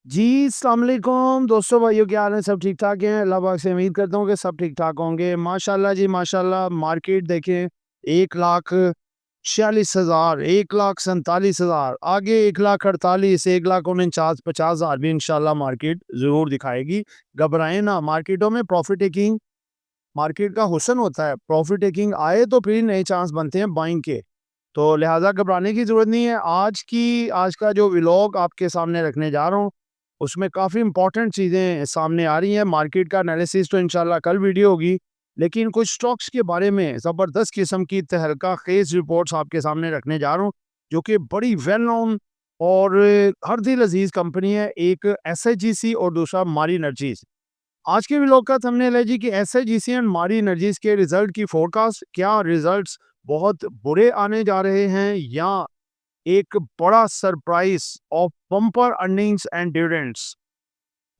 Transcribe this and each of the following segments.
जी, अस्सलाम वालेकुम दोस्तों, भाइयों, क्या हाल है? सब ठीक-ठाक हैं? अल्लाह पाक से उम्मीद करता हूँ कि सब ठीक-ठाक होंगे। माशाल्लाह जी माशाल्लाह, मार्केट देखें 1,46,000, 1,47,000, आगे 1,48,000, 1,49,000, 50,000 भी इंशाल्लाह मार्केट ज़रूर दिखाएगी। घबराएँ ना, मार्केटों में प्रॉफ़िट टेकिंग मार्केट का हुस्न होता है। प्रॉफ़िट टेकिंग आए तो फिर नए चांस बनते हैं बाइंग के। तो लिहाज़ा घबराने की ज़रूरत नहीं है। आज का जो व्लॉग आपके सामने रखने जा रहा हूँ, उसमें काफ़ी इम्पोर्टेंट चीज़ें सामने आ रही हैं। मार्केट का एनालिसिस तो इंशाल्लाह कल वीडियो होगी, लेकिन कुछ स्टॉक्स के बारे में ज़बरदस्त किस्म की तहलका-खेज़ रिपोर्ट्स आपके सामने रखने जा रहा हूँ, जो कि बड़ी वेल नोन और हर दिल अज़ीज़ कंपनी है। एक एसआईजीसी और दूसरा मारी एनर्जीज़। आज के व्लॉग का थंबनेल है जी कि एसआईजीसी एंड मारी एनर्जीज के रिजल्ट की फोरकास्ट। क्या रिजल्ट्स बहुत बुरे आने जा रहे हैं या एक बड़ा surprise of bumper earnings and dividends?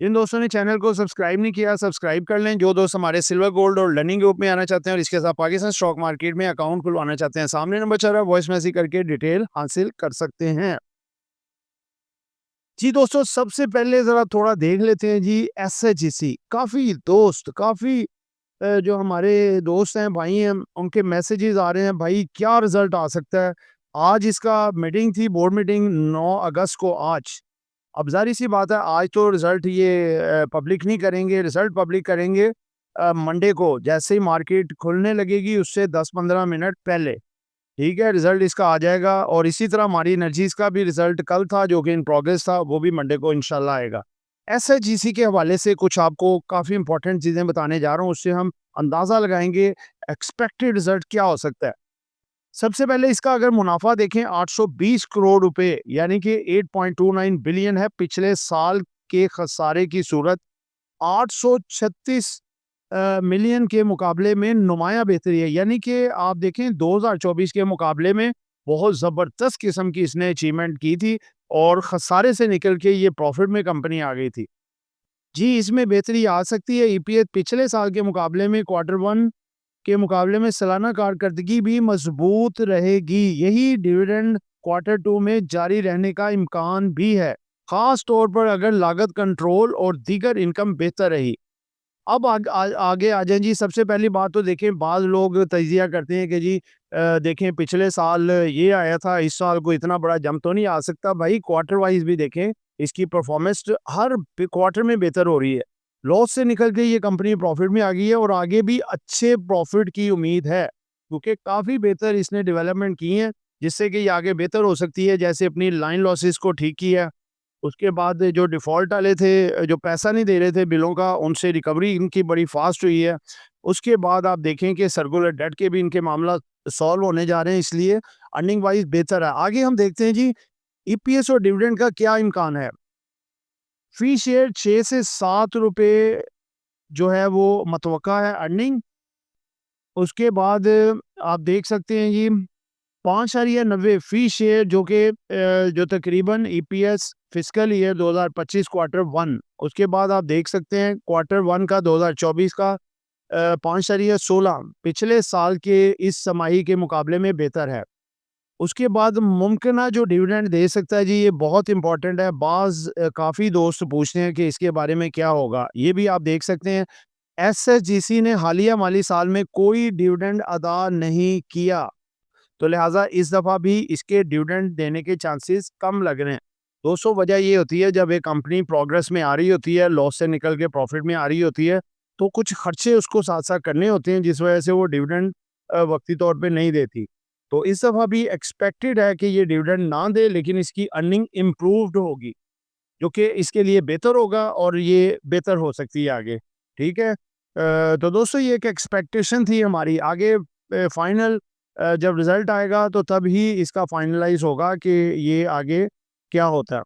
जिन दोस्तों ने चैनल को सब्सक्राइब नहीं किया, सब्सक्राइब कर लें। जो दोस्त हमारे सिल्वर गोल्ड और लर्निंग ग्रुप में आना चाहते हैं और इसके साथ पाकिस्तान स्टॉक मार्केट में अकाउंट खुलवाना चाहते हैं, सामने नंबर चल रहा है, वॉइस मैसेज करके डिटेल हासिल कर सकते हैं। जी दोस्तों, सबसे पहले ज़रा थोड़ा देख लेते हैं जी एसएचजीसी। काफ़ी जो हमारे दोस्त हैं, भाई हैं, उनके मैसेजेस आ रहे हैं, भाई क्या रिज़ल्ट आ सकता है? आज इसका मीटिंग थी, बोर्ड मीटिंग 9 अगस्त को आज। अब ज़ाहिर-सी बात है, आज तो रिज़ल्ट ये पब्लिक नहीं करेंगे, रिज़ल्ट पब्लिक करेंगे मंडे को, जैसे ही मार्केट खुलने लगेगी उससे 10-15 मिनट पहले। ठीक है, रिज़ल्ट इसका आ जाएगा और इसी तरह हमारी एनर्जीज़ का भी रिज़ल्ट कल था, जो कि इन प्रोग्रेस था, वो भी मंडे को इंशाल्लाह आएगा। एसएचजीसी के हवाले से कुछ आपको काफ़ी इंपॉर्टेंट चीज़ें बताने जा रहा हूँ, उससे हम अंदाज़ा लगाएँगे एक्सपेक्टेड रिज़ल्ट क्या हो सकता है। सबसे पहले इसका अगर मुनाफ़ा देखें 820 करोड़ रुपए, यानी कि 8.29 बिलियन है। पिछले साल के खसारे की सूरत 836 मिलियन के मुकाबले में नुमायाँ बेहतरी है। यानी कि आप देखें 2024 के मुकाबले में बहुत ज़बरदस्त किस्म की इसने अचीवमेंट की थी और खसारे से निकल के ये प्रॉफ़िट में कंपनी आ गई थी। जी, इसमें बेहतरी आ सकती है। ईपीएस पिछले साल के मुकाबले में क्वार्टर 1 के मुकाबले में सालाना कारकर्दगी भी मजबूत रहेगी। यही डिविडेंड क्वार्टर 2 में जारी रहने का इम्कान भी है, खास तौर पर अगर लागत कंट्रोल और दीगर इनकम बेहतर रही। अब आगे आ जाएँ जी। सबसे पहली बात तो देखें, बाज़ लोग तज्ज़िया करते हैं कि जी देखें पिछले साल ये आया था, इस साल कोई इतना बड़ा जंप तो नहीं आ सकता। भाई क्वार्टर वाइज़ भी देखें, इसकी परफ़ॉर्मेंस हर क्वार्टर में बेहतर हो रही है। लॉस से निकल के ये कंपनी प्रॉफ़िट में आ गई है और आगे भी अच्छे प्रॉफ़िट की उम्मीद है, क्योंकि काफ़ी बेहतर इसने डेवलपमेंट की है, जिससे कि ये आगे बेहतर हो सकती है। जैसे अपनी लाइन लॉसेस को ठीक किया, उसके बाद जो डिफ़ॉल्ट वाले थे, जो पैसा नहीं दे रहे थे बिलों का, उनसे रिकवरी इनकी बड़ी फ़ास्ट हुई है। उसके बाद आप देखें कि सर्कुलर डेट के भी इनके मामला सॉल्व होने जा रहे हैं, इसलिए अर्निंग वाइज़ बेहतर है। आगे हम देखते हैं जी, ईपीएस और डिविडेंड का क्या इम्कान है। फ़ी शेयर 6 से 7 रुपए जो है वो मतवक्का है अर्निंग। उसके बाद आप देख सकते हैं जी 5.90 फ़ी शेयर, जो कि जो तकरीबन ईपीएस फिस्कल ईयर 2025 क्वार्टर 1। उसके बाद आप देख सकते हैं क्वार्टर 1 का 2024 का 5.16 पिछले साल के इस छमाही के मुकाबले में बेहतर है। उसके बाद मुमकिना जो डिविडेंड दे सकता है जी, ये बहुत इम्पोर्टेंट है। काफ़ी दोस्त पूछते हैं कि इसके बारे में क्या होगा? ये भी आप देख सकते हैं। एसएचजीसी ने हालिया माली साल में कोई डिविडेंड अदा नहीं किया, तो लिहाज़ा इस दफ़ा भी इसके डिविडेंड देने के चांसेस कम लग रहे हैं। दोस्तों, वजह ये होती है, जब एक कंपनी प्रोग्रेस में आ रही होती है, लॉस से निकल के प्रॉफिट में आ रही होती है, तो कुछ खर्चे उसको साथ-साथ करने होते हैं, जिस वजह से वो डिविडेंड वक़्ती तौर पे नहीं देती। तो इस दफ़ा भी एक्सपेक्टेड है कि ये डिविडेंड ना दे, लेकिन इसकी अर्निंग इम्प्रूव्ड होगी, जो कि इसके लिए बेहतर होगा और ये बेहतर हो सकती है आगे। ठीक है? तो दोस्तों, ये एक एक्सपेक्टेशन थी हमारी। आगे फाइनल जब रिज़ल्ट आएगा तो तब ही इसका फाइनलाइज़ होगा कि ये आगे क्या होता है।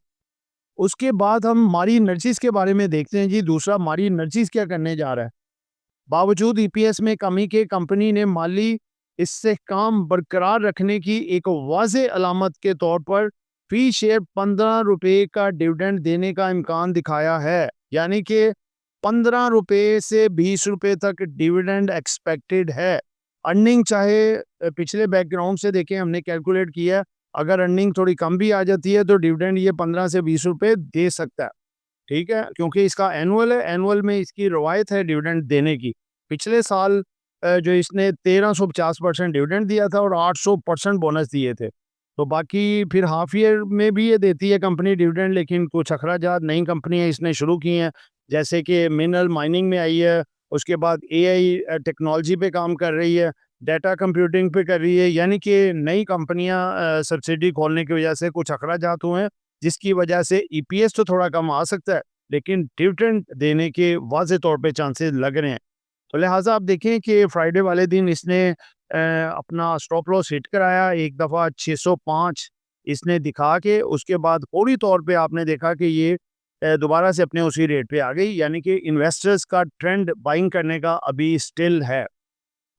उसके बाद हम मारी एनर्जीज़ के बारे में देखते हैं जी। दूसरा, मारी एनर्जीज़ क्या करने जा रहा है। बावजूद ईपीएस में कमी के कंपनी ने माली इस्तेहकाम बरकरार रखने की एक वाज़ेह अलामत के तौर पर फ़ी शेयर 15 रुपए का डिविडेंड देने का इम्कान दिखाया है। यानी कि 15 रुपए से 20 रुपए तक डिविडेंड एक्सपेक्टेड है। अर्निंग चाहे पिछले बैकग्राउंड से देखें, हमने कैलकुलेट किया है, अगर अर्निंग थोड़ी कम भी आ जाती है तो डिविडेंड ये 15 से 20 रुपए दे सकता है। ठीक है? क्योंकि इसका एनुअल है, एनुअल में इसकी रवायत है डिविडेंड देने की। पिछले साल जो इसने 1350% डिविडेंड दिया था और 800% बोनस दिए थे। तो बाकी फिर हाफ ईयर में भी ये देती है कंपनी डिविडेंड, लेकिन कुछ अखराजात नई कंपनियाँ इसने शुरू की हैं, जैसे कि मिनरल माइनिंग में आई है, उसके बाद एआई टेक्नोलॉजी पे काम कर रही है, डाटा कंप्यूटिंग पे कर रही है, यानी कि नई कंपनियाँ सब्सिडी खोलने की वजह से कुछ अखराजात हुए हैं, जिसकी वजह से ईपीएस तो थोड़ा कम आ सकता है, लेकिन डिविडेंड देने के वाज़े तौर पे चांसेस लग रहे हैं। तो लिहाज़ा आप देखें कि फ्राइडे वाले दिन इसने अपना स्टॉप लॉस हिट कराया एक दफ़ा 605 इसने दिखा के, उसके बाद फौरी तौर पे आपने देखा कि ये दोबारा से अपने उसी रेट पे आ गई, यानी कि इन्वेस्टर्स का ट्रेंड बाइंग करने का अभी स्टिल है।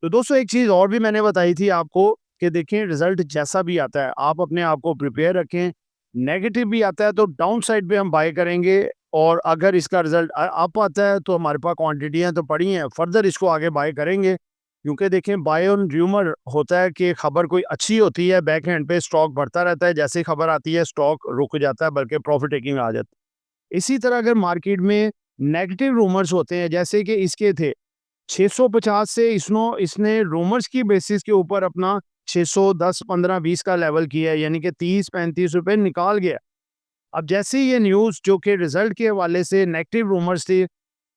तो दोस्तों एक चीज़ और भी मैंने बताई थी आपको कि देखिए रिज़ल्ट जैसा भी आता है, आप अपने आप को प्रिपेयर रखें। नेगेटिव भी आता है तो डाउन साइड पे हम बाय करेंगे, और अगर इसका रिज़ल्ट अप आता है तो हमारे पास क्वांटिटियाँ तो पड़ी हैं, फर्दर इसको आगे बाय करेंगे। क्योंकि देखें बाय ऑन र्यूमर होता है कि खबर कोई अच्छी होती है, बैक एंड पे स्टॉक बढ़ता रहता है, जैसे ही खबर आती है स्टॉक रुक जाता है, बल्कि प्रॉफिट टेकिंग आ जाती है। इसी तरह अगर मार्केट में नेगेटिव रूमर्स होते हैं, जैसे कि इसके थे 650 से इसने रूमर्स की बेसिस के ऊपर अपना 610, 15, 20 का लेवल किया है, यानी कि 30-35 रुपए निकाल गया। अब जैसे ही ये न्यूज़ जो कि रिज़ल्ट के हवाले से नेगेटिव रूमर्स थी,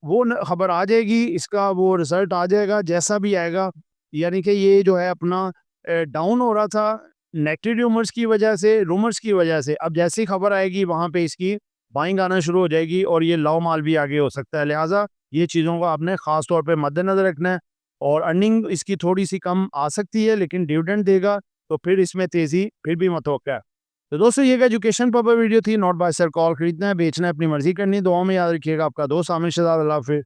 वो न खबर आ जाएगी, इसका वो रिज़ल्ट आ जाएगा, जैसा भी आएगा, यानी कि ये जो है अपना डाउन हो रहा था नेगेटिव रूमर्स की वजह से। अब जैसी खबर आएगी वहाँ पे इसकी बाइंग आना शुरू हो जाएगी और ये लॉ माल भी आगे हो सकता है। लिहाज़ा ये चीज़ों को आपने ख़ास तौर पे मद्देनज़र रखना है, और अर्निंग इसकी थोड़ी-सी कम आ सकती है, लेकिन डिविडेंड देगा तो फिर इसमें तेज़ी फिर भी मतवक्का है। तो दोस्तों ये एक एजुकेशन पर्पस वीडियो थी, नॉट बाय सर कॉल। खरीदना है, बेचना है, अपनी मर्ज़ी करनी है। दुआओं में याद रखिएगा। आपका दोस्त आमिर शहजाद। अल्लाह हाफ़िज़।